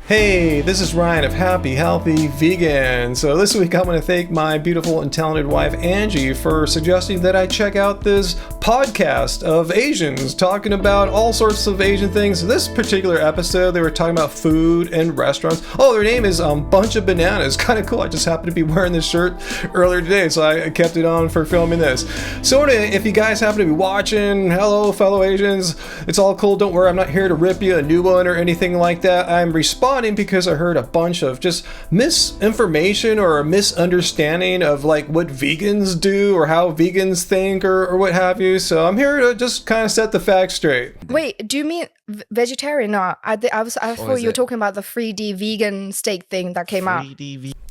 Hey, this is Ryan of Happy Healthy Vegan. So this week I'm going to thank my beautiful and talented wife Angie for suggesting that I check out this podcast of Asians talking about all sorts of Asian things. This particular episode, they were talking about food and restaurants. Oh, their name is Bunch of Bananas. Kind of cool. I just happened to be wearing this shirt earlier today, so I kept it on for filming this. So if you guys happen to be watching, hello fellow Asians. It's all cool. Don't worry, I'm not here to rip you a new one or anything like that. I'm responding because I heard a bunch of just misinformation or a misunderstanding of like what vegans do or how vegans think or what have you. So I'm here to just kind of set the facts straight. Wait, do you mean vegetarian? No, I thought you were talking about the 3D vegan steak thing that came out.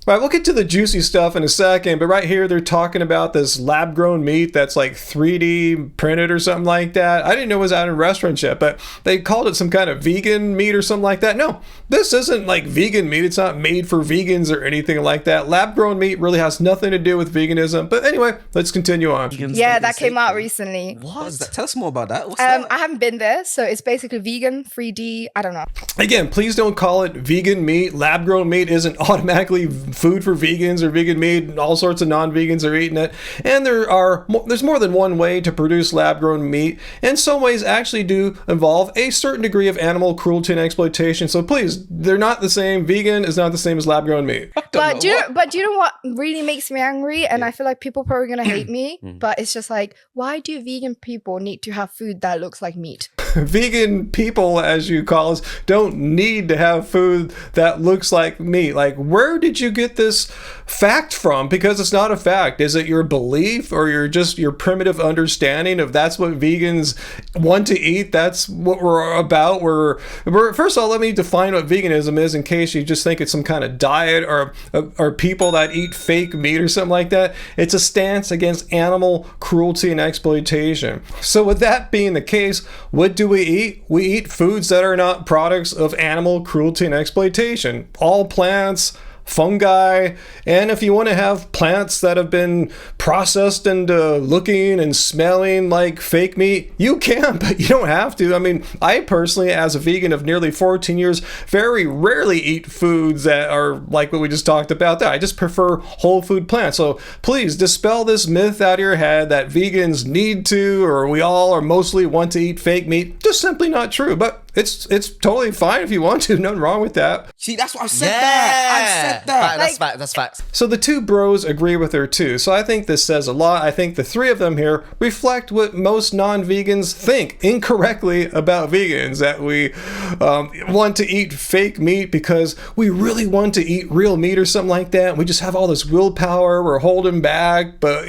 All right, we'll get to the juicy stuff in a second, but right here they're talking about this lab-grown meat that's like 3D printed or something like that. I didn't know it was out in restaurants yet, but they called it some kind of vegan meat or something like that. No, this isn't like vegan meat. It's not made for vegans or anything like that. Lab-grown meat really has nothing to do with veganism. But anyway, let's continue on. Yeah, that came out recently. What is that? Tell us more about that. What's that? I haven't been there, so it's basically vegan, 3D, I don't know. Again, please don't call it vegan meat. Lab-grown meat isn't automatically food for vegans or vegan meat. All sorts of non-vegans are eating it. And there's more than one way to produce lab-grown meat. And some ways actually do involve a certain degree of animal cruelty and exploitation. So please, they're not the same. Vegan is not the same as lab-grown meat. But do you know what really makes me angry? And I feel like people are probably going to hate me. But it's just like, why do vegan people need to have food that looks like meat? Vegan people, as you call us, don't need to have food that looks like meat. Like, where did you get this fact from? Because it's not a fact. Is it your belief or your primitive understanding of that's what vegans want to eat? That's what we're about. We're first of all, let me define what veganism is in case you just think it's some kind of diet or people that eat fake meat or something like that. It's a stance against animal cruelty and exploitation. So with that being the case, what do we eat? We eat foods that are not products of animal cruelty and exploitation. All plants, fungi, and if you want to have plants that have been processed into looking and smelling like fake meat, you can, but you don't have to. I mean, I personally, as a vegan of nearly 14 years, very rarely eat foods that are like what we just talked about there. I just prefer whole food plants. So please dispel this myth out of your head that vegans need to, or we all or mostly want to eat fake meat. Just simply not true, but it's totally fine if you want to. Nothing wrong with that. See, that's what I said. That. That's facts. So the two bros agree with her too. So I think this says a lot. I think the three of them here reflect what most non-vegans think incorrectly about vegans, that we want to eat fake meat because we really want to eat real meat or something like that. We just have all this willpower. We're holding back, but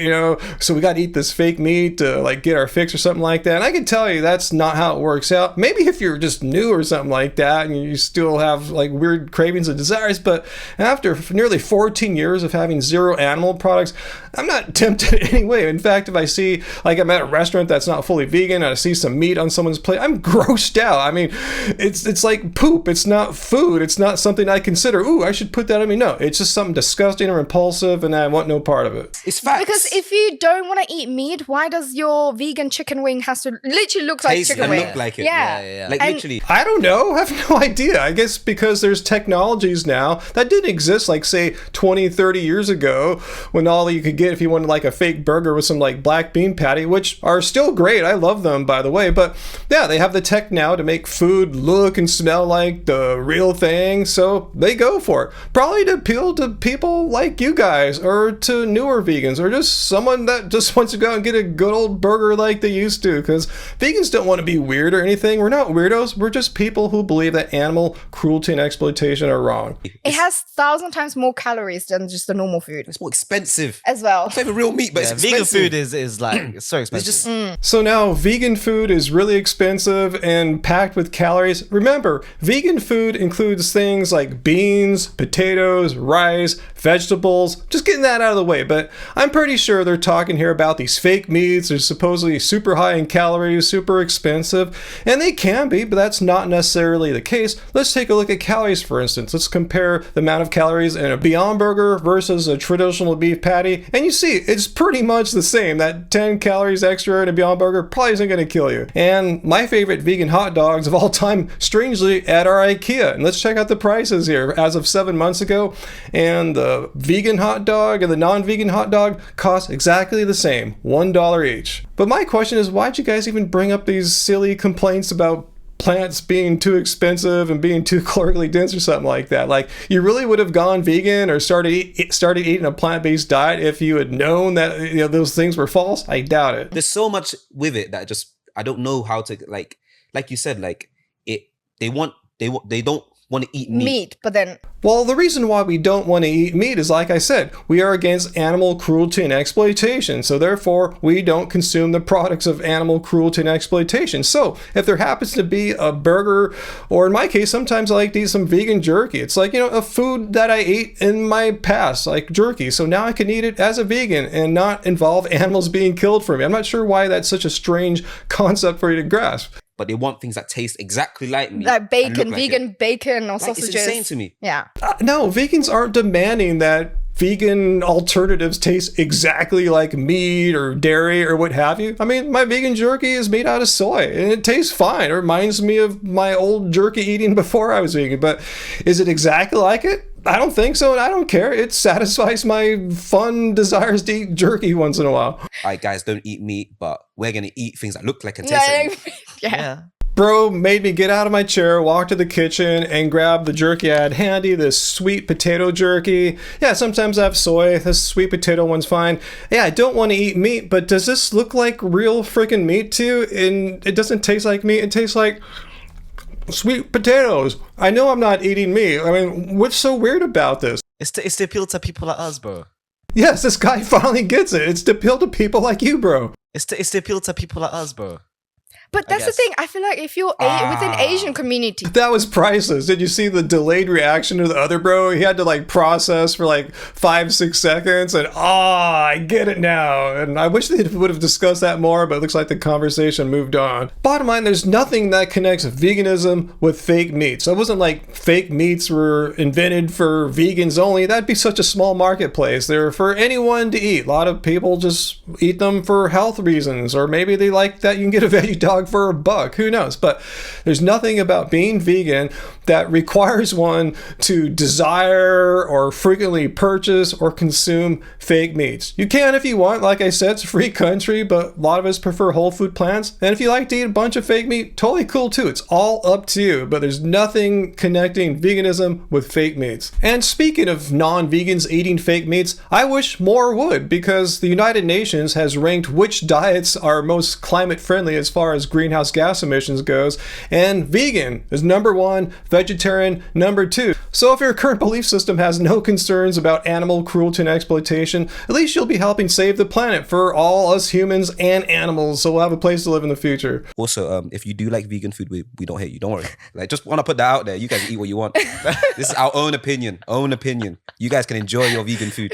so we got to eat this fake meat to like get our fix or something like that. And I can tell you that's not how it works out. Maybe if you're just new or something like that and you still have like weird cravings and desires, but after nearly 14 years of having zero animal products, I'm not tempted anyway. In fact, if I see, like I'm at a restaurant that's not fully vegan and I see some meat on someone's plate, I'm grossed out. I mean, it's like poop. It's not food. It's not something I consider, ooh, I should put that on me. No, it's just something disgusting or repulsive and I want no part of it. It's facts. Because if you don't want to eat meat, why does your vegan chicken wing has to literally look like Taste chicken and wing? look like it. Yeah. Like And- literally. I don't know. I have no idea. I guess because there's technologies now that didn't exist like say 20, 30 years ago when all you could get if you wanted like a fake burger with some like black bean patty, which are still great. I love them, by the way. But yeah, they have the tech now to make food look and smell like the real thing. So they go for it. Probably to appeal to people like you guys or to newer vegans or just someone that just wants to go and get a good old burger like they used to. Because vegans don't want to be weird or anything. We're not weirdos. We're just people who believe that animal cruelty and exploitation are wrong. It has 1,000 times more calories than just the normal food It's more expensive. as well. It's not even real meat, but it's vegan expensive. food is like it's so expensive. It's just So now vegan food is really expensive and packed with calories. Remember, vegan food includes things like beans, potatoes, rice, vegetables. Just getting that out of the way. But I'm pretty sure they're talking here about these fake meats. They're supposedly super high in calories, super expensive. And they can be, but that's not necessarily the case. Let's take a look at calories, for instance. Let's compare the amount of calories in a Beyond Burger versus a traditional beef patty, and you see it's pretty much the same. That 10 calories extra in a Beyond Burger probably isn't going to kill you. And my favorite vegan hot dogs of all time, strangely, at our IKEA. And let's check out the prices here as of 7 months ago. And the vegan hot dog and the non-vegan hot dog cost exactly the same, $1 each. But my question is, why'd you guys even bring up these silly complaints about plants being too expensive and being too calorically dense or something like that? Like, you really would have gone vegan or started eating a plant-based diet if you had known that, you know, those things were false? I doubt it. There's so much with it that just I don't know how to like you said, like it. They don't want to eat meat. But then... Well, the reason why we don't want to eat meat is, like I said, we are against animal cruelty and exploitation. So therefore, we don't consume the products of animal cruelty and exploitation. So if there happens to be a burger, or in my case, sometimes I like to eat some vegan jerky. It's like, you know, a food that I ate in my past, like jerky. So now I can eat it as a vegan and not involve animals being killed for me. I'm not sure why that's such a strange concept for you to grasp. But they want things that taste exactly like me. Like bacon, like vegan bacon or like, sausages. It's insane to me. Yeah. No, vegans aren't demanding that vegan alternatives taste exactly like meat or dairy or what have you. I mean, my vegan jerky is made out of soy and it tastes fine. It reminds me of my old jerky eating before I was vegan, but is it exactly like it? I don't think so, and I don't care. It satisfies my fun desires to eat jerky once in a while. All right, guys, don't eat meat, but we're going to eat things that look like and taste like meat. Yeah. Bro made me get out of my chair, walk to the kitchen, and grab the jerky I had handy, this sweet potato jerky. Yeah, sometimes I have soy. This sweet potato one's fine. Yeah, I don't want to eat meat, but does this look like real freaking meat to you? And it doesn't taste like meat. It tastes like sweet potatoes. I know I'm not eating meat. I mean, what's so weird about this? It's to appeal to people like us, bro. Yes, this guy finally gets it. It's to appeal to people like you, bro. It's to appeal to people like us, bro. But that's the thing. I feel like if you're within Asian community, that was priceless. Did you see the delayed reaction of the other bro? He had to like process for like 5-6 seconds, and I get it now. And I wish they would have discussed that more, but it looks like the conversation moved on. Bottom line, there's nothing that connects veganism with fake meats. So it wasn't like fake meats were invented for vegans only. That'd be such a small marketplace. They're for anyone to eat. A lot of people just eat them for health reasons, or maybe they like that you can get a veggie dog for $1. Who knows? But there's nothing about being vegan that requires one to desire or frequently purchase or consume fake meats. You can if you want. Like I said, it's a free country, but a lot of us prefer whole food plants. And if you like to eat a bunch of fake meat, totally cool too. It's all up to you. But there's nothing connecting veganism with fake meats. And speaking of non-vegans eating fake meats, I wish more would, because the United Nations has ranked which diets are most climate friendly as far as greenhouse gas emissions goes, and vegan is number 1, vegetarian number 2. So if your current belief system has no concerns about animal cruelty and exploitation, at least you'll be helping save the planet for all us humans and animals, so we'll have a place to live in the future. Also, if you do like vegan food, we don't hate you. Don't worry. Like, just want to put that out there. You guys eat what you want. This is our own opinion. You guys can enjoy your vegan food.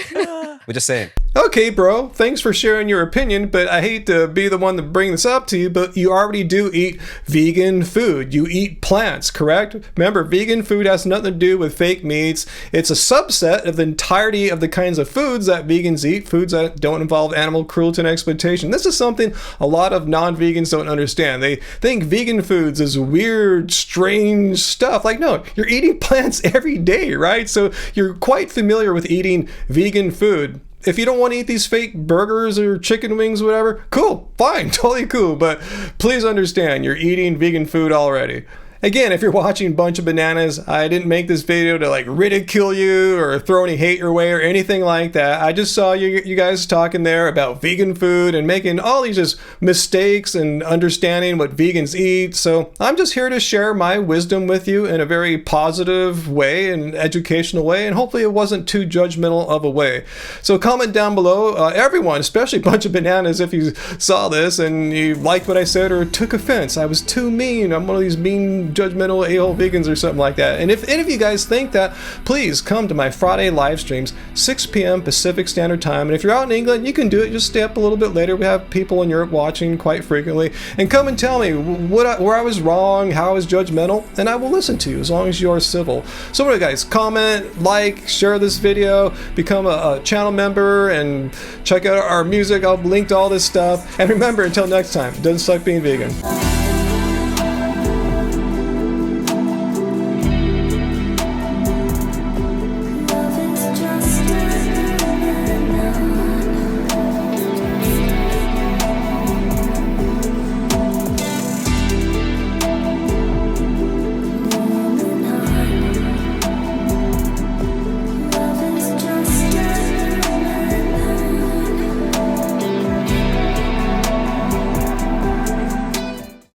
We're just saying. Okay, bro, thanks for sharing your opinion, but I hate to be the one to bring this up to you, but you already do eat vegan food. You eat plants, correct? Remember, vegan food has nothing to do with fake meats. It's a subset of the entirety of the kinds of foods that vegans eat, foods that don't involve animal cruelty and exploitation. This is something a lot of non-vegans don't understand. They think vegan foods is weird, strange stuff. Like, no, you're eating plants every day, right? So you're quite familiar with eating vegan food. If you don't want to eat these fake burgers or chicken wings, whatever, cool, fine, totally cool. But please understand, you're eating vegan food already. Again, if you're watching Bunch of Bananas, I didn't make this video to like ridicule you or throw any hate your way or anything like that. I just saw you guys talking there about vegan food and making all these just mistakes and understanding what vegans eat. So I'm just here to share my wisdom with you in a very positive way and educational way, and hopefully it wasn't too judgmental of a way. So comment down below, everyone, especially Bunch of Bananas, if you saw this and you liked what I said or took offense. I was too mean. I'm one of these mean judgmental a-hole vegans or something like that. And if any of you guys think that, please come to my Friday live streams, 6 p.m. Pacific Standard Time. And if you're out in England, you can do it. Just stay up a little bit later. We have people in Europe watching quite frequently. And come and tell me where I was wrong, how I was judgmental, and I will listen to you as long as you are civil. So anyway, guys, comment, like, share this video, become a channel member, and check out our music. I'll link to all this stuff. And remember, until next time, it doesn't suck being vegan.